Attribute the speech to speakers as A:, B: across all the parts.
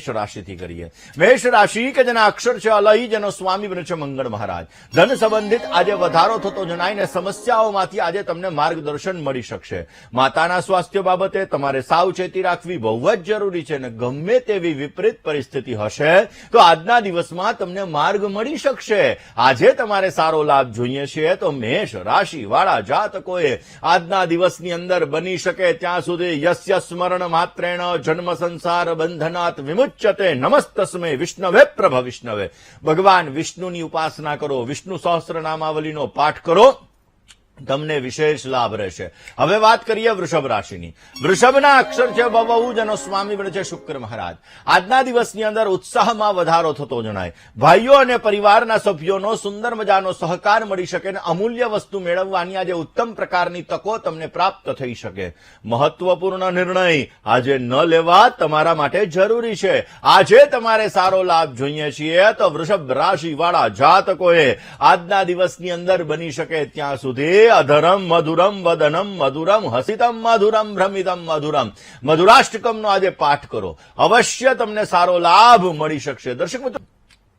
A: મેષ રાશિથી કરીએ. મેષ રાશિ કે જેના અક્ષર છે અલહી, જેનો સ્વામી બને છે મંગળ મહારાજ. ધન સંબંધિત આજે વધારો થતો જણાય ને સમસ્યાઓમાંથી આજે તમને માર્ગદર્શન મળી શકશે. માતાના સ્વાસ્થ્ય બાબતે તમારે સાવચેતી રાખવી બહુ જ જરૂરી છે. ને ગમે તેવી વિપરીત પરિસ્થિતિ હશે તો આજના દિવસમાં તમને માર્ગ મળી શકશે. આજે તમારે સારો લાભ જોઈએ છે તો મેષ રાશિ વાળા જાતકોએ આજના દિવસની અંદર બની શકે ત્યાં સુધી યસ્ય સ્મરણ માત્રેણ જન્મ સંસાર બંધનાત વિમુચ્યતે નમસ્તસ્મે વિષ્ણવે પ્રભ વિષ્ણવે. ભગવાન વિષ્ણુની ઉપાસના કરો, વિષ્ણુ સહસ્રનામાવલીનો પાઠ કરો, તમને વિશેષ લાભ રહેશે. હવે વાત કરીએ વૃષભ રાશિની. વૃષભના અક્ષર છે બહુ, જેનો સ્વામી બને છે શુક્ર મહારાજ. આજના દિવસની અંદર ઉત્સાહમાં વધારો થતો જણાય. ભાઈઓ અને પરિવારના સભ્યોનો સુંદર મજાનો સહકાર મળી શકે અને અમૂલ્ય વસ્તુ મેળવવાની આજે ઉત્તમ પ્રકારની તકો તમને પ્રાપ્ત થઈ શકે. મહત્વપૂર્ણ નિર્ણય આજે ન લેવા તમારા માટે જરૂરી છે. આજે તમારે સારો લાભ જોઈએ છીએ તો વૃષભ રાશિ વાળા જાતકોએ આજના દિવસની અંદર બની શકે ત્યાં સુધી અધરમ મધુરમ વદનમ મધુરમ હસિતમ મધુરમ ભ્રમિતમ મધુરમ મધુરાષ્ટકમનો આજે પાઠ કરો. અવશ્ય તમને સારો લાભ મળી શકશે. દર્શક મિત્રો,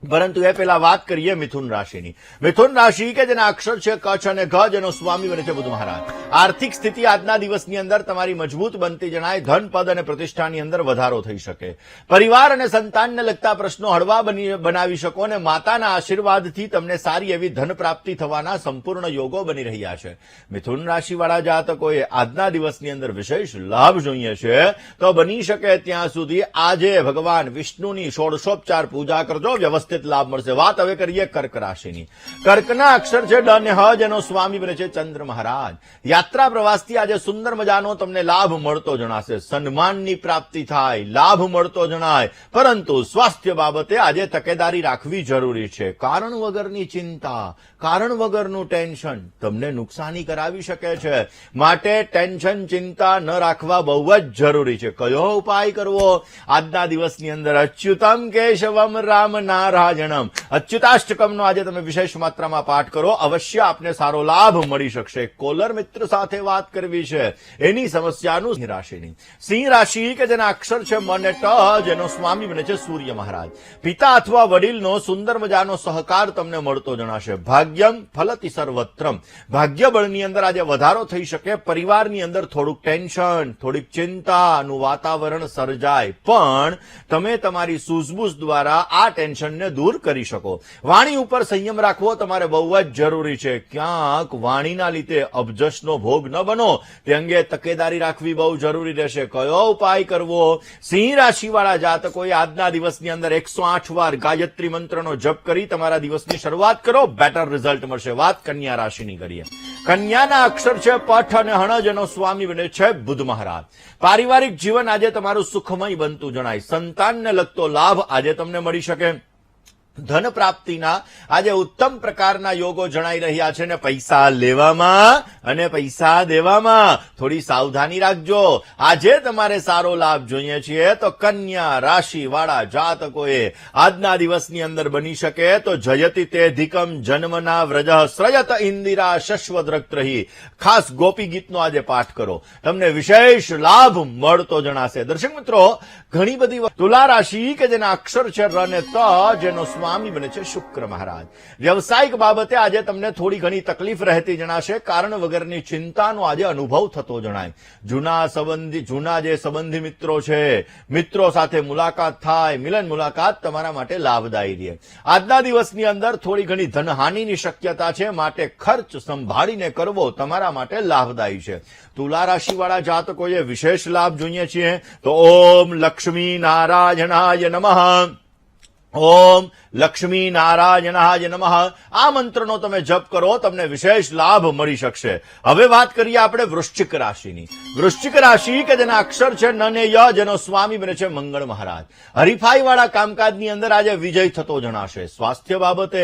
A: પરંતુ એ પહેલા વાત કરીએ મિથુન રાશિની. મિથુન રાશિ કે જેના અક્ષર છે કચ્છ અને ઘ, જેનો સ્વામી બને છે બુધ મહારાજ. આર્થિક સ્થિતિ આજના દિવસની અંદર તમારી મજબૂત બનતી જણાય. ધન પદ અને પ્રતિષ્ઠાની અંદર વધારો થઈ શકે. પરિવાર અને સંતાનને લગતા પ્રશ્નો હળવા બનાવી શકો અને માતાના આશીર્વાદથી તમને સારી એવી ધન પ્રાપ્તિ થવાના સંપૂર્ણ યોગો બની રહ્યા છે. મિથુન રાશિવાળા જાતકોએ આજના દિવસની અંદર વિશેષ લાભ જોઈએ છે તો બની શકે ત્યાં સુધી આજે ભગવાન વિષ્ણુની ષોડશોપચાર પૂજા કરજો, વ્યવસ્થિત લાભ મળશે. વાત હવે કરીએ કર્ક રાશિની. કર્કના અક્ષર છે ડ અને હ, જેનો સ્વામી બને છે ચંદ્ર મહારાજ. યાત્રા પ્રવાસથી આજે સુંદર મજાનો તમને લાભ મળતો જણાશે. સન્માનની પ્રાપ્તિ થાય, લાભ મળતો જણાય, પરંતુ સ્વાસ્થ્ય બાબતે આજે તકેદારી રાખવી જરૂરી છે. કારણ વગરની ચિંતા, કારણ વગરનું ટેન્શન તમને નુકસાની કરાવી શકે છે. માટે ટેન્શન ચિંતા ન રાખવા બહુ જ જરૂરી છે. કયો ઉપાય કરવો? આજના દિવસની અંદર અચ્યુતમ કેશવમ રામ નારાયણમ અચ્યુતાષ્ટકમનો આજે તમે વિશેષ માત્રામાં પાઠ કરો. અવશ્ય આપને સારો લાભ મળી શકશે. કોલર મિત્ર સાથે વાત કરવી છે એની સમસ્યાનું. સિંહ રાશિની. સિંહ રાશિ કે જેના અક્ષર છે મ અને ટ, જેનો સ્વામી બને છે સૂર્ય મહારાજ. પિતા અથવા વડીલનો સુંદર મજાનો સહકાર તમને મળતો જણાશે. ભાગ્યમ ફલતિ સર્વત્રમ. ભાગ્ય બળની અંદર આજે વધારો થઈ શકે. પરિવારની અંદર થોડુંક ટેન્શન, થોડીક ચિંતાનું વાતાવરણ સર્જાય, પણ તમે તમારી સૂઝબૂઝ દ્વારા આ ટેન્શનને દૂર કરી શકો. વાણી ઉપર સંયમ રાખવો તમારે બહુ જ જરૂરી છે. ક્યાંક વાણીના લીધે અબજસનો ભોગ ન બનો તે અંગે તકેદારી રાખવી બહુ જરૂરી રહેશે. કયો ઉપાય કરવો? સિંહ રાશિવાળા જાતકોએ આજના દિવસની અંદર 108 વાર ગાયત્રી મંત્રનો જપ કરી તમારા દિવસની શરૂઆત કરો, બેટર રિઝલ્ટ મળશે. વાત કન્યા રાશિની કરીએ. કન્યાના અક્ષર છે પઠ અને હણ, જેનો સ્વામી બને છે બુધ મહારાજ. પારિવારિક જીવન આજે તમારું સુખમય બનતું જણાય. સંતાનને લગતો લાભ આજે તમને મળી શકે. ધન પ્રાપ્તિના આજે ઉત્તમ પ્રકારના યોગો જણાઈ રહ્યા છે. ને પૈસા લેવામાં અને પૈસા દેવામાં થોડી સાવધાની રાખજો. આજે તમારે સારો લાભ જોઈએ છીએ તો કન્યા રાશિ વાળા જાતકોએ આજના દિવસની અંદર બની શકે તો જયતિ તે ધિકમ જન્મના વ્રજ સ્રયત ઇન્દિરા શશ્વદ્રક્ત રહી. ખાસ ગોપી ગીતનો આજે પાઠ કરો, તમને વિશેષ લાભ મળતો જણાશે. દર્શક મિત્રો, ઘણી બધી તુલા રાશિ કે જેના અક્ષર છે ર અને ત, જેનો સ્વામી બને છે શુક્ર મહારાજ. વ્યવસાયિક બાબતે આજે તમને થોડી ઘણી તકલીફ રહેતી જણાશે. કારણ વગરની ચિંતાનો આજે અનુભવ થતો જણાય. જૂના જે સંબંધી મિત્રો છે, મિત્રો સાથે મુલાકાત થાય, મિલન મુલાકાત તમારા માટે લાભદાયી રહે. આજના દિવસની અંદર થોડી ઘણી ધનહાનિની શક્યતા છે, માટે ખર્ચ સંભાળીને કરવો તમારા માટે લાભદાયી છે. તુલા રાશિવાળા જાતકોએ વિશેષ લાભ જોઈએ છીએ તો ઓમ લક્ષ્મી નારાયણાય નમઃ, ઓમ લક્ષ્મી નારાયણાય નમઃ. આ મંત્રનો તમે જપ કરો, તમને વિશેષ લાભ મળી શકશે. હવે વાત કરીએ આપણે વૃશ્ચિક રાશિની. વૃશ્ચિક રાશિ કે જેના અક્ષર છે ન અને ય, જેનો સ્વામી બને છે મંગળ મહારાજ. હરીફાઈવાળા કામકાજની અંદર આજે વિજય થતો જણાશે. સ્વાસ્થ્ય બાબતે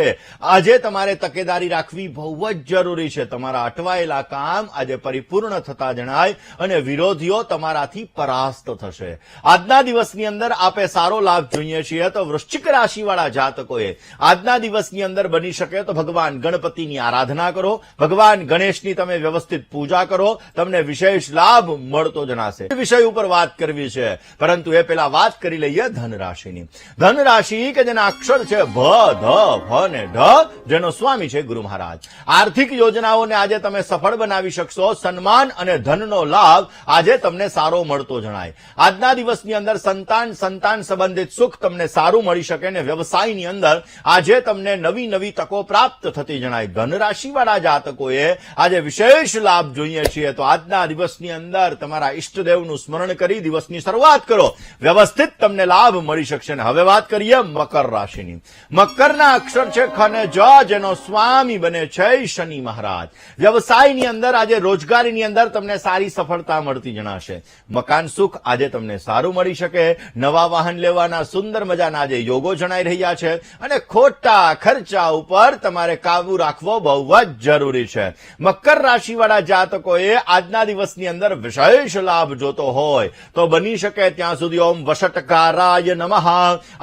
A: આજે તમારે તકેદારી રાખવી બહુ જ જરૂરી છે. તમારા અટવાયેલા કામ આજે પરિપૂર્ણ થતા જણાય અને વિરોધીઓ તમારાથી પરાસ્ત થશે. આજના દિવસની અંદર આપે સારો લાભ જોઈએ છીએ તો વૃશ્ચિક રાશિવાળા જાતકોએ આજના દિવસની અંદર બની શકે તો ભગવાન ગણપતિની આરાધના કરો, ભગવાન ગણેશની તમે વ્યવસ્થિત પૂજા કરો, તમને વિશેષ લાભ મળતો જણાશે. વિષય ઉપર વાત કરવી છે, પરંતુ એ પહેલા વાત કરી લઈએ ધન રાશિની. ધન રાશિ કે જેના અક્ષર છે ભ, ધ, ભ ને ઢ, જેનો સ્વામી છે ગુરુ મહારાજ. આર્થિક યોજનાઓને આજે તમે સફળ બનાવી શકશો. સન્માન અને ધનનો લાભ આજે તમને સારો મળતો જણાય. આજના દિવસની અંદર સંતાન સંબંધિત સુખ તમને સારું મળી શકે ને વ્યવસાયની અંદર આજે તમને નવી નવી તકો પ્રાપ્ત થતી જણાય. ધન રાશિવાળા જાતકોએ આજે વિશેષ લાભ જોઈએ છીએ તો આજના દિવસની અંદર તમારા ઈષ્ટદેવનું સ્મરણ કરી દિવસની શરૂઆત કરો, વ્યવસ્થિત તમને લાભ મળી શકશે. ને હવે વાત કરીએ મકર રાશિની. મકરના અક્ષર છે ખ ને જ, જેનો સ્વામી બને છે શનિ મહારાજ. વ્યવસાયની અંદર આજે રોજગારીની અંદર તમને સારી સફળતા મળતી જણાશે. મકાન સુખ આજે તમને સારું મળી શકે. નવા વાહન લેવાના સુંદર મજાના આજે યોગો જણાઈ રહ્યા છે અને ખોટા ખર્ચા ઉપર તમારે કાબુ રાખવો બહુ જ જરૂરી છે. મકર રાશિવાળા જાતકોએ આજના દિવસની અંદર વિશેષ લાભ જોતો હોય તો બની શકે ત્યાં સુધી ઓમ વશટકારાય નમઃ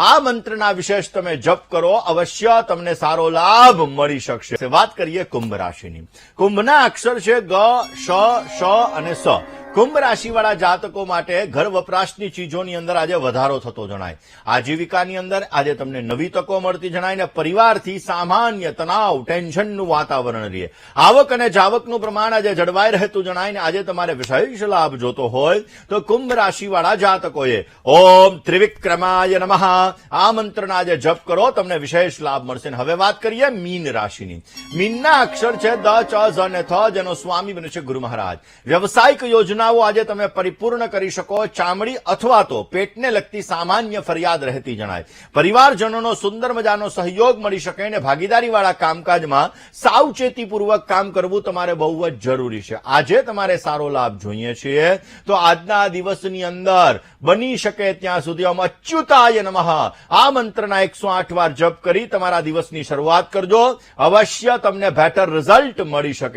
A: આ મંત્રના વિશેષ તમે જપ કરો, અવશ્ય તમને સારો લાભ મળી શકશે. વાત કરીએ કુંભ રાશિની. કુંભના અક્ષર છે ગ, શ, શ અને સ. કુંભ રાશિવાળા જાતકો માટે ઘર વપરાશની ચીજોની અંદર આજે વધારો થતો જણાય. આજીવિકાની અંદર આજે તમને નવી તકો મળતી જણાય ને પરિવારથી સામાન્ય તણાવ, ટેન્શનનું વાતાવરણ રહે. આવક અને જાવકનું પ્રમાણ આજે જળવાઈ રહેતું જણાય ને આજે તમારે વિશેષ લાભ જોતો હોય તો કુંભ રાશિવાળા જાતકોએ ઓમ ત્રિવિક્રમાય નમઃ આ મંત્રના આજે જપ કરો, તમને વિશેષ લાભ મળશે. હવે વાત કરીએ મીન રાશિની. મીનના અક્ષર છે દ, ચ, ઝ અને થ, જેનો સ્વામી બને છે ગુરુ મહારાજ. વ્યવસાયિક યોજનાઓ આજે તમે પરિપૂર્ણ કરી શકો. ચામડી અથવા તો પેટને લગતી સામાન્ય ફરિયાદ રહેતી જણાય. પરિવારજનોનો સુંદર મજાનો સહયોગ મળી શકે અને ભાગીદારીવાળા કામકાજમાં સાવચેતીપૂર્વક કામ કરવું તમારે બહુ જ જરૂરી છે. આજે તમારે સારો લાભ જોઈએ છીએ તો આજના દિવસની અંદર બની શકે ત્યાં સુધી ઓમ અચ્યુતાય નમઃ આ મંત્રના 108 વાર જપ કરી તમારા દિવસની શરૂઆત કરજો, અવશ્ય તમને બેટર રિઝલ્ટ મળી શકે.